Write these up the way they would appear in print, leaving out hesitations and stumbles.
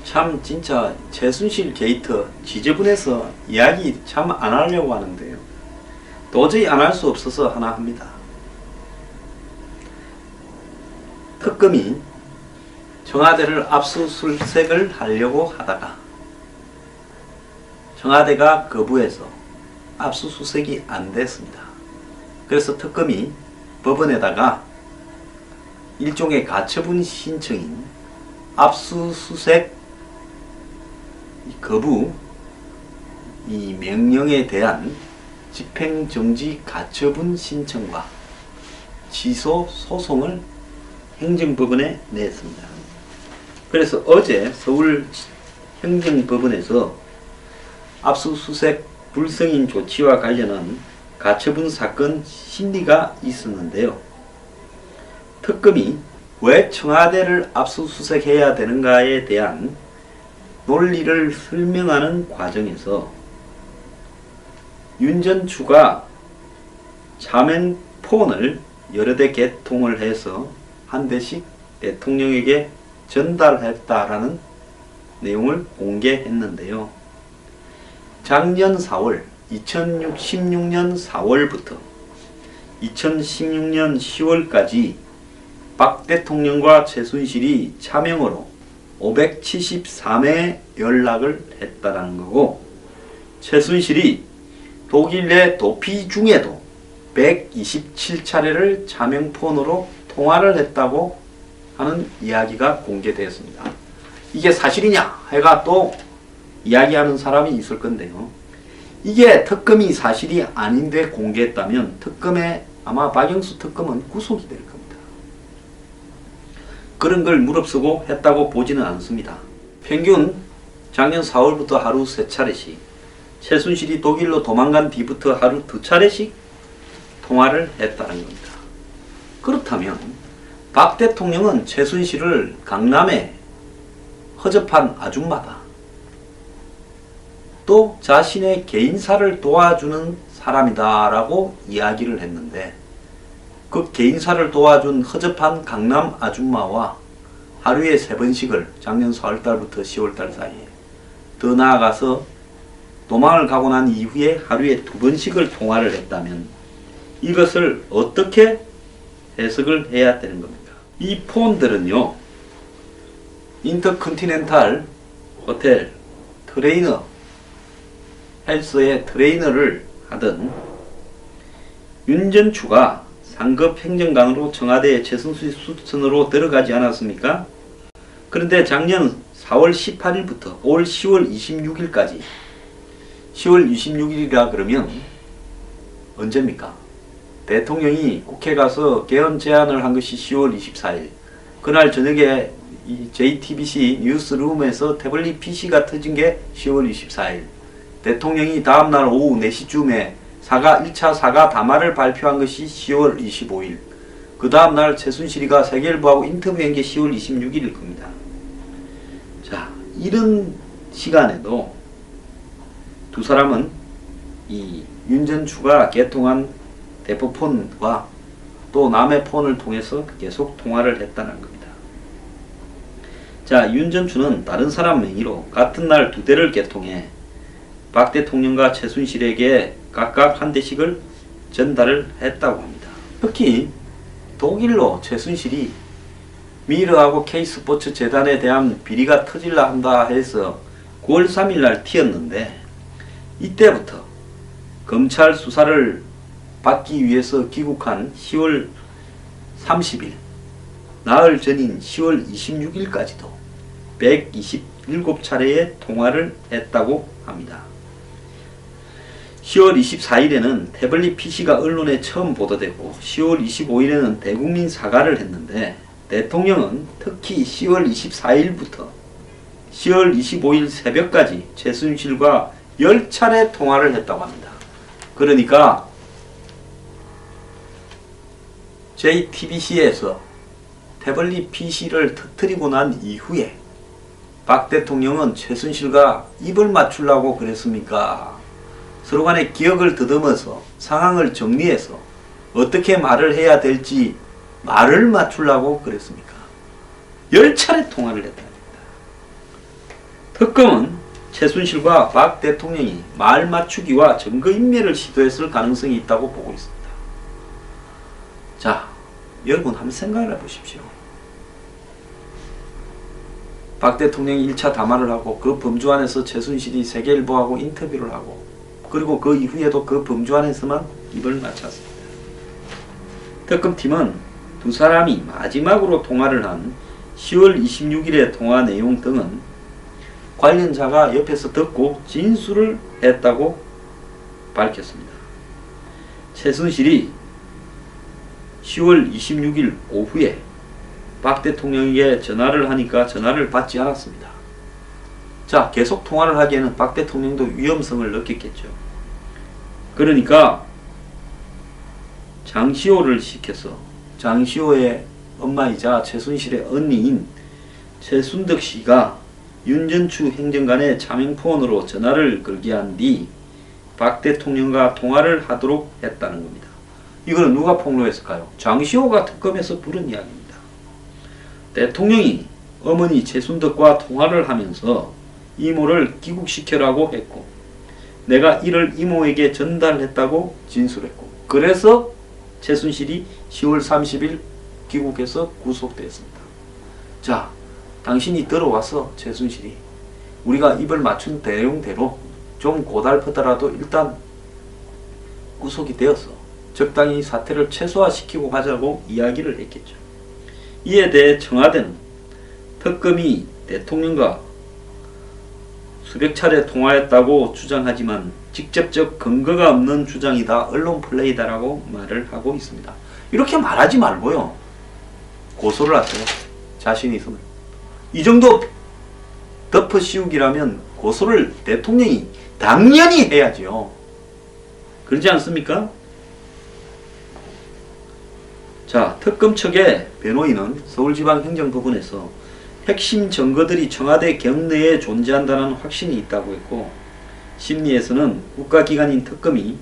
참 진짜 최순실 게이트 지저분해서 이야기 참 안 하려고 하는데요. 도저히 안 할 수 없어서 하나 합니다. 특검이 청와대를 압수수색을 하려고 하다가 청와대가 거부해서 압수수색이 안 됐습니다. 그래서 특검이 법원에다가 일종의 가처분 신청인 압수수색 거부 이 명령에 대한 집행정지 가처분 신청과 취소 소송을 행정법원에 냈습니다. 그래서 어제 서울행정법원에서 압수수색 불승인 조치와 관련한 가처분 사건 심리가 있었는데요. 특검이 왜 청와대를 압수수색해야 되는가에 대한 논리를 설명하는 과정에서 윤 전 추가 자명폰을 여러 대 개통을 해서 한 대씩 대통령에게 전달했다라는 내용을 공개했는데요. 작년 4월, 2016년 4월부터 2016년 10월까지 박 대통령과 최순실이 차명으로 573회 연락을 했다라는 거고, 최순실이 독일 내 도피 중에도 127차례를 차명폰으로 통화를 했다고 하는 이야기가 공개되었습니다. 이게 사실이냐 해가 또 이야기하는 사람이 있을 건데요. 이게 특검이 사실이 아닌데 공개했다면 특검에 아마 박영수 특검은 구속이 될 겁니다. 그런 걸 무릅쓰고 했다고 보지는 않습니다. 평균 작년 4월부터 하루 3차례씩, 최순실이 독일로 도망간 뒤부터 하루 2차례씩 통화를 했다는 겁니다. 그렇다면 박 대통령은 최순실을 강남에 허접한 아줌마다, 또 자신의 개인사를 도와주는 사람이다 라고 이야기를 했는데, 그 개인사를 도와준 허접한 강남 아줌마와 하루에 3번씩을 작년 4월달부터 10월달 사이에, 더 나아가서 도망을 가고 난 이후에 하루에 2번씩을 통화를 했다면 이것을 어떻게 해석을 해야 되는 겁니까? 이 폰들은요, 인터컨티넨탈 호텔 트레이너 헬스의 트레이너를 하던 윤 전 추가 상급 행정관으로 청와대에 최순실 수천으로 들어가지 않았습니까? 그런데 작년 4월 18일부터 올 10월 26일까지, 10월 26일이라 그러면 언제입니까? 대통령이 국회 가서 개헌 제안을 한 것이 10월 24일. 그날 저녁에 이 JTBC 뉴스룸에서 태블릿 PC가 터진 게 10월 24일. 대통령이 다음날 오후 4시쯤에 1차 사과 담화를 발표한 것이 10월 25일. 그 다음날 최순실이가 세계일보하고 인터뷰한 게 10월 26일일 겁니다. 자, 이런 시간에도 두 사람은 이 윤 전 추가 개통한 대포폰과 또 남의 폰을 통해서 계속 통화를 했다는 겁니다. 자, 윤 전 추는 다른 사람 명의로 같은 날 2대를 개통해 박 대통령과 최순실에게 각각 한 대씩을 전달을 했다고 합니다. 특히 독일로 최순실이 미르하고 K스포츠 재단에 대한 비리가 터질라 한다 해서 9월 3일 날 튀었는데, 이때부터 검찰 수사를 받기 위해서 귀국한 10월 30일, 나흘 전인 10월 26일까지도 127차례의 통화를 했다고 합니다. 10월 24일에는 태블릿 PC가 언론에 처음 보도되고 10월 25일에는 대국민 사과를 했는데, 대통령은 특히 10월 24일부터 10월 25일 새벽까지 최순실과 10차례 통화를 했다고 합니다. 그러니까 JTBC에서 태블릿 PC를 터뜨리고 난 이후에 박 대통령은 최순실과 입을 맞추려고 그랬습니까? 서로 간의 기억을 더듬어서 상황을 정리해서 어떻게 말을 해야 될지 말을 맞추려고 그랬습니까? 10차례 통화를 했다는 겁니다. 특검은 최순실과 박 대통령이 말 맞추기와 증거인멸을 시도했을 가능성이 있다고 보고 있습니다. 자, 여러분 한번 생각을 해보십시오. 박 대통령이 1차 담화를 하고 그 범주안에서 최순실이 세계일보하고 인터뷰를 하고 그리고 그 이후에도 그 범주안에서만 입을 맞췄습니다. 특검팀은 두 사람이 마지막으로 통화를 한 10월 26일의 통화 내용 등은 관련자가 옆에서 듣고 진술을 했다고 밝혔습니다. 최순실이 10월 26일 오후에 박 대통령에게 전화를 하니까 전화를 받지 않았습니다. 자, 계속 통화를 하기에는 박 대통령도 위험성을 느꼈겠죠. 그러니까 장시호를 시켜서 장시호의 엄마이자 최순실의 언니인 최순득 씨가 윤전추 행정관의 차명폰으로 전화를 걸게 한 뒤 박 대통령과 통화를 하도록 했다는 겁니다. 이거는 누가 폭로했을까요? 장시호가 특검에서 부른 이야기입니다. 대통령이 어머니 최순득과 통화를 하면서 이모를 귀국시켜라고 했고 내가 이를 이모에게 전달했다고 진술했고 그래서 최순실이 10월 30일 귀국해서 구속되었습니다. 자, 당신이 들어와서 최순실이 우리가 입을 맞춘 내용대로 좀 고달프더라도 일단 구속이 되어서 적당히 사태를 최소화시키고 가자고 이야기를 했겠죠. 이에 대해 청와대는 특검이 대통령과 수백 차례 통화했다고 주장하지만 직접적 근거가 없는 주장이다, 언론 플레이다라고 말을 하고 있습니다. 이렇게 말하지 말고요, 고소를 하세요. 자신이 있으면. 이 정도 덮어씌우기라면 고소를 대통령이 당연히 해야죠. 그렇지 않습니까? 자, 특검 측의 변호인은 서울지방행정법원에서 핵심 증거들이 청와대 경내에 존재한다는 확신이 있다고 했고 심리에서는 국가기관인 특검이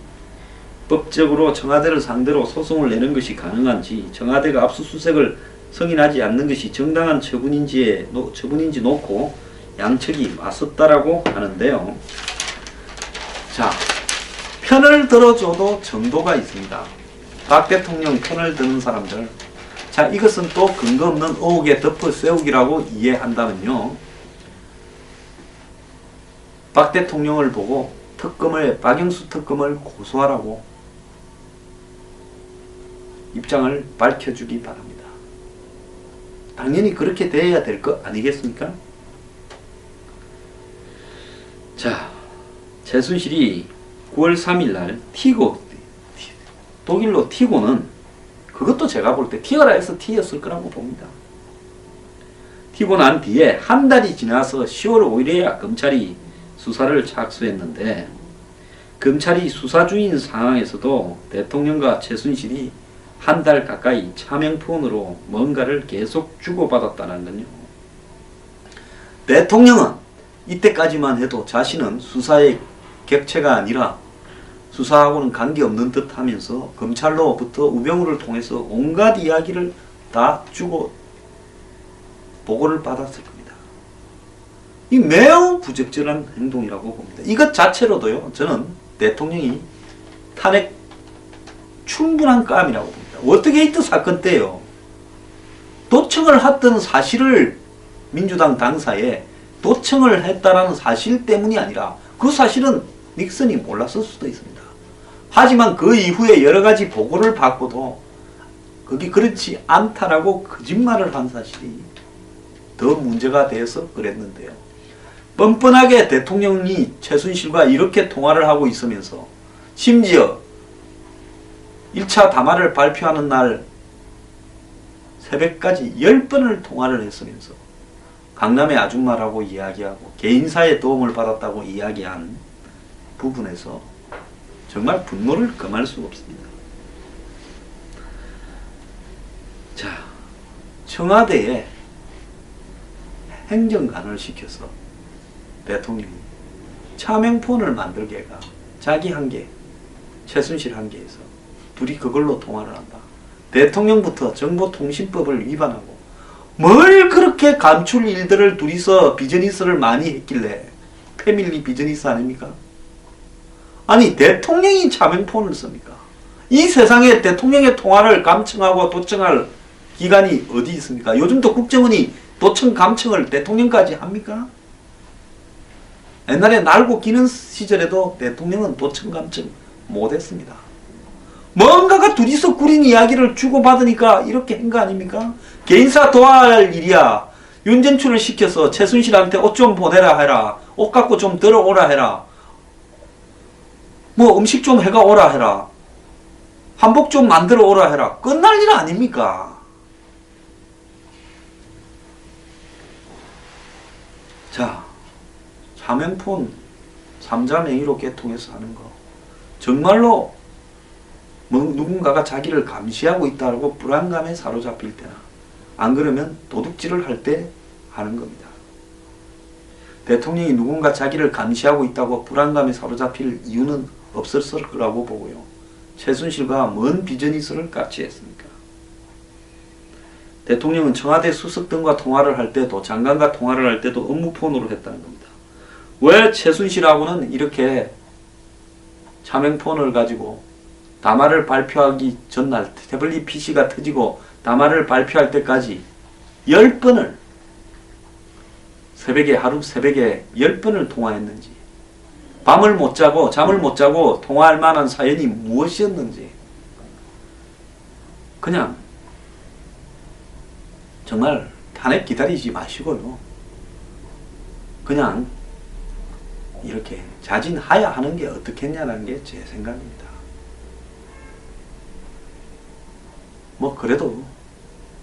법적으로 청와대를 상대로 소송을 내는 것이 가능한지 청와대가 압수수색을 승인하지 않는 것이 정당한 처분인지 놓고 양측이 맞섰다라고 하는데요. 자, 편을 들어줘도 정도가 있습니다. 박 대통령 편을 드는 사람들, 자, 이것은 또 근거 없는 의혹에 덮어 세우기라고 이해한다면요, 박 대통령을 보고 박영수 특검을 고소하라고 입장을 밝혀주기 바랍니다. 당연히 그렇게 돼야 될 거 아니겠습니까? 자, 최순실이 9월 3일날 독일로 티고는 그것도 제가 볼 때 TR에서 T였을 거라고 봅니다. 튀고 난 뒤에 한 달이 지나서 10월 5일에야 검찰이 수사를 착수했는데 검찰이 수사 중인 상황에서도 대통령과 최순실이 한 달 가까이 차명폰으로 뭔가를 계속 주고받았다는 건요. 대통령은 이때까지만 해도 자신은 수사의 객체가 아니라 수사하고는 관계없는 듯 하면서 검찰로부터 우병우를 통해서 온갖 이야기를 다 주고 보고를 받았을 겁니다. 이 매우 부적절한 행동이라고 봅니다. 이것 자체로도요, 저는 대통령이 탄핵 충분한 감이라고 봅니다. 어떻게 이때 사건 때요, 도청을 했던 사실을 민주당 당사에 도청을 했다라는 사실 때문이 아니라 그 사실은 닉슨이 몰랐을 수도 있습니다. 하지만 그 이후에 여러 가지 보고를 받고도 그게 그렇지 않다라고 거짓말을 한 사실이 더 문제가 돼서 그랬는데요. 뻔뻔하게 대통령이 최순실과 이렇게 통화를 하고 있으면서 심지어 1차 담화를 발표하는 날 새벽까지 10번을 통화를 했으면서 강남의 아줌마라고 이야기하고 개인사의 도움을 받았다고 이야기한 부분에서 정말 분노를 금할 수가 없습니다. 자, 청와대에 행정관을 시켜서 대통령이 차명폰을 만들게 해가 자기 한계, 최순실 한계에서 둘이 그걸로 통화를 한다. 대통령부터 정보통신법을 위반하고 뭘 그렇게 감출 일들을 둘이서 비즈니스를 많이 했길래 패밀리 비즈니스 아닙니까? 아니 대통령이 차명폰을 씁니까? 이 세상에 대통령의 통화를 감청하고 도청할 기관이 어디 있습니까? 요즘도 국정원이 도청 감청을 대통령까지 합니까? 옛날에 날고 기는 시절에도 대통령은 도청 감청 못했습니다. 뭔가가 둘이서 꾸린 이야기를 주고받으니까 이렇게 한 거 아닙니까? 개인사 도와할 일이야. 윤전출을 시켜서 최순실한테 옷 좀 보내라 해라. 옷 갖고 좀 들어오라 해라. 뭐 음식 좀 해가 오라 해라. 한복 좀 만들어 오라 해라. 끝날 일 아닙니까? 자, 차명폰 3자 명의로 개통해서 하는 거. 정말로 누군가가 자기를 감시하고 있다고 불안감에 사로잡힐 때나 안 그러면 도둑질을 할 때 하는 겁니다. 대통령이 누군가 자기를 감시하고 있다고 불안감에 사로잡힐 이유는 없었을 거라고 보고요. 최순실과 뭔 비즈니스를 같이 했습니까? 대통령은 청와대 수석 등과 통화를 할 때도 장관과 통화를 할 때도 업무폰으로 했다는 겁니다. 왜 최순실하고는 이렇게 차명폰을 가지고 담화를 발표하기 전날 태블릿 PC가 터지고 담화를 발표할 때까지 10번을 하루 새벽에 10번을 통화했는지, 밤을 못 자고 잠을 못 자고 통화할 만한 사연이 무엇이었는지, 그냥 정말 탄핵 기다리지 마시고요. 그냥 이렇게 자진하야하는 게 어떻겠냐는 게 제 생각입니다. 뭐 그래도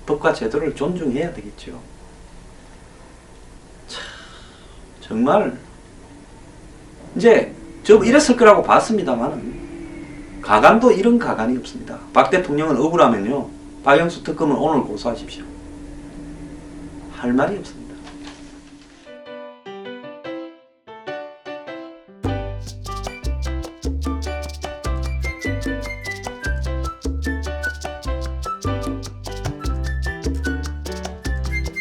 법과 제도를 존중해야 되겠죠. 참, 정말 이제 저 이랬을 거라고 봤습니다만 가관도 이런 가관이 없습니다. 박 대통령은 억울하면요, 박영수 특검은 오늘 고소하십시오. 할 말이 없습니다.